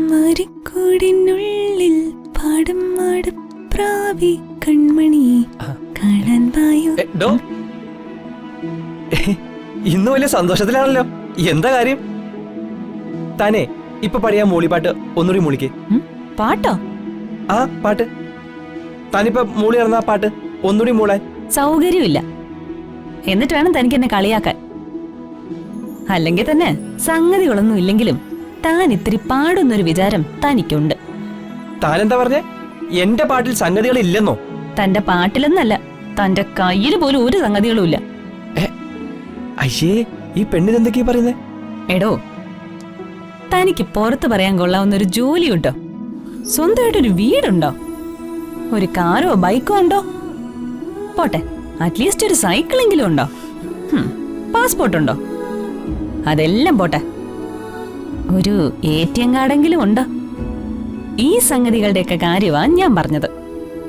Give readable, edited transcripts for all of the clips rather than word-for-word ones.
മരിക്കൂടിനുള്ളിൽ പാടും മാടപ്രാവി കൺമണി കാണാൻ വായു. ഇന്ന് വലിയ സന്തോഷത്തിലാണല്ലോ. എന്താ കാര്യം? താനേ ഇപ്പൊ പടിയാ മൂളിപ്പാട്ട് ഒന്നുകൂടി മൂളിക്ക്. പാട്ടോ? ആ പാട്ട്. താനിപ്പോ മൂളി ഇറന്ന പാട്ട് ഒന്നുകൂടി മൂളാൻ. സൗകര്യമില്ല. എന്നിട്ട് വേണം തനിക്ക് എന്നെ കളിയാക്കാൻ. അല്ലെങ്കിൽ തന്നെ സംഗതികളൊന്നും ഇല്ലെങ്കിലും താൻ ഇത്തിരി പാടുന്നൊരു വിചാരം തനിക്കുണ്ട്. താനെന്താ പറഞ്ഞേ? എന്റെ പാട്ടിൽ സംഗതികൾ ഇല്ലെന്നോ? തന്റെ പാട്ടിലൊന്നല്ല, തന്റെ കയ്യിൽ പോലും ഒരു സംഗതികളും ഇല്ല. അയ്യേ, ഈ പെണ്ണിനെന്തൊക്കെയാ പറയുന്നേ? എടോ, തനിക്ക് പുറത്ത് പറയാൻ കൊള്ളാവുന്നൊരു ജോലിയുണ്ടോ? സ്വന്തമായിട്ടൊരു വീടുണ്ടോ? ഒരു കാറോ ബൈക്കോ ഉണ്ടോ? പോട്ടെ, അറ്റ്ലീസ്റ്റ് ഒരു സൈക്കിളെങ്കിലും ഉണ്ടോ? പാസ്പോർട്ടുണ്ടോ? അതെല്ലാം പോട്ടെ, ഒരു ATM കാർഡെങ്കിലും ഉണ്ടോ? ഈ സംഗതികളുടെയൊക്കെ കാര്യമാ ഞാൻ പറഞ്ഞത്.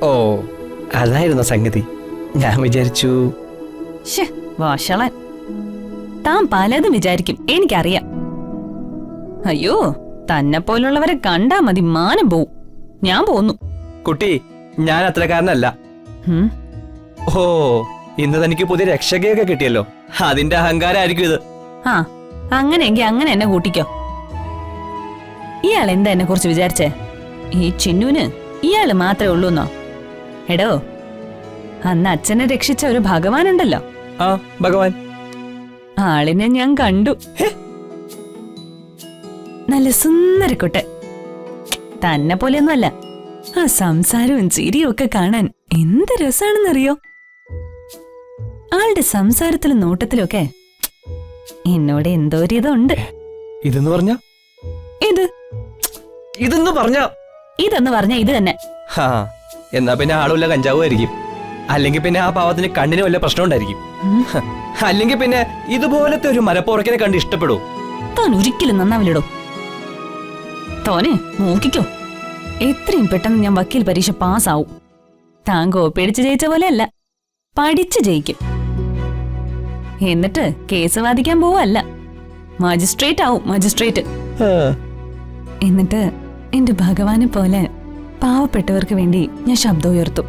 ഓ, അതായിരുന്ന സംഗതി. ഞാൻ വിചാരിച്ചു. വാഷളൻ, താൻ പലതും വിചാരിക്കും, എനിക്കറിയാം. അയ്യോ, തന്നെ പോലുള്ളവരെ കണ്ടാ മതി മാനം പോവും. ഞാൻ പോന്നു. കുട്ടി, ഞാൻ അത്രക്കാരനല്ല. ഓ, ഇന്ന് തനിക്ക് പുതിയ രക്ഷകയൊക്കെ കിട്ടിയല്ലോ, അതിന്റെ അഹങ്കാരമായിരിക്കും ഇത്. ആ, അങ്ങനെയെങ്കിൽ അങ്ങനെ എന്നെ കൂട്ടിക്കോ. ഇയാൾ എന്താ എന്നെ കുറിച്ച് വിചാരിച്ചേ? ഈ ചിന്നുവിന് ഇയാള് മാത്രമേ ഉള്ളൂന്നോ? എടോ, അന്ന് അച്ഛനെ രക്ഷിച്ച ഒരു ഭഗവാനുണ്ടല്ലോ. ആ ഭഗവാൻ. ആളിനെ ഞാൻ കണ്ടു. നല്ല സുന്ദരക്കുട്ടൻ. തന്നെ പോലെയൊന്നുമല്ല. ആ സംസാരവും ചിരിയും ഒക്കെ കാണാൻ എന്ത് രസാണെന്നറിയോ? ആളുടെ സംസാരത്തിലും നോട്ടത്തിലൊക്കെ എന്നോട് എന്തോ ഒരു ഇതുണ്ട്. ഇതെന്ന് പറഞ്ഞ ഇതെന്ന് പറഞ്ഞ ഇതെന്ന് പറഞ്ഞ ഇത് തന്നെ. എന്നാ പിന്നെ ആളുമില്ല കഞ്ചാവും ആയിരിക്കും. അല്ലെങ്കിൽ പിന്നെ ആ പാവത്തിന് കണ്ണിന് വല്ല പ്രശ്നം ഉണ്ടായിരിക്കും. അല്ലെങ്കിൽ പിന്നെ ഇതുപോലത്തെ ഒരു മരപ്പുറക്കിനെ കണ്ട് ഇഷ്ടപ്പെടൂ? താൻ ഒരിക്കലും നന്നാവില്ലടോ. തോനെ നോക്കിക്കോ, എത്രയും പെട്ടെന്ന് ഞാൻ വക്കീൽ പരീക്ഷ പാസ്സാവും. താൻ കോപ്പിയടിച്ച് ജയിച്ച പോലെയല്ല, പഠിച്ച് ജയിക്കും. എന്നിട്ട് കേസ് വാദിക്കാൻ പോവല്ല, മജിസ്ട്രേറ്റ് ആവും. മജിസ്ട്രേറ്റ്. എന്നിട്ട് എന്റെ ഭഗവാനെ പോലെ പാവപ്പെട്ടവർക്ക് വേണ്ടി ഞാൻ ശബ്ദം ഉയർത്തും.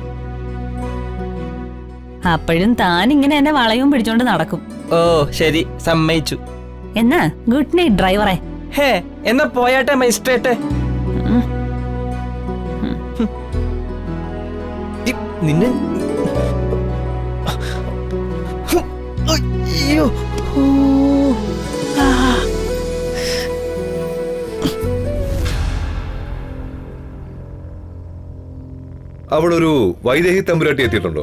അപ്പോഴും താൻ ഇങ്ങനെ എന്നെ വളയും പിടിച്ചോണ്ട് നടക്കും. ഓ ശരി, സമ്മതിച്ചു. എന്നാ ഗുഡ് നൈറ്റ് ഡ്രൈവറെ. എന്നാ പോയാട്ടെ മജിസ്ട്രേറ്റ്. നിന്നെ അവിടെ ഒരു വൈദേഹി തമ്പുരാട്ടി എത്തിയിട്ടുണ്ടോ?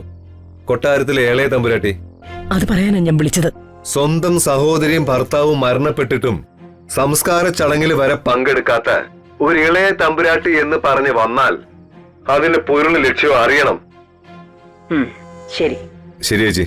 കൊട്ടാരത്തിലെ ഇളയ തമ്പുരാട്ടി. അത് പറയാനാ ഞാൻ വിളിച്ചത്. സ്വന്തം സഹോദരിയും ഭർത്താവും മരണപ്പെട്ടിട്ടും സംസ്കാര ചടങ്ങിൽ വരെ പങ്കെടുക്കാത്ത ഒരു ഇളയ തമ്പുരാട്ടി എന്ന് പറഞ്ഞ് വന്നാൽ അതിന്റെ പൊരുൾ ലക്ഷ്യം അറിയണം. ശരി ശരി ചേച്ചി.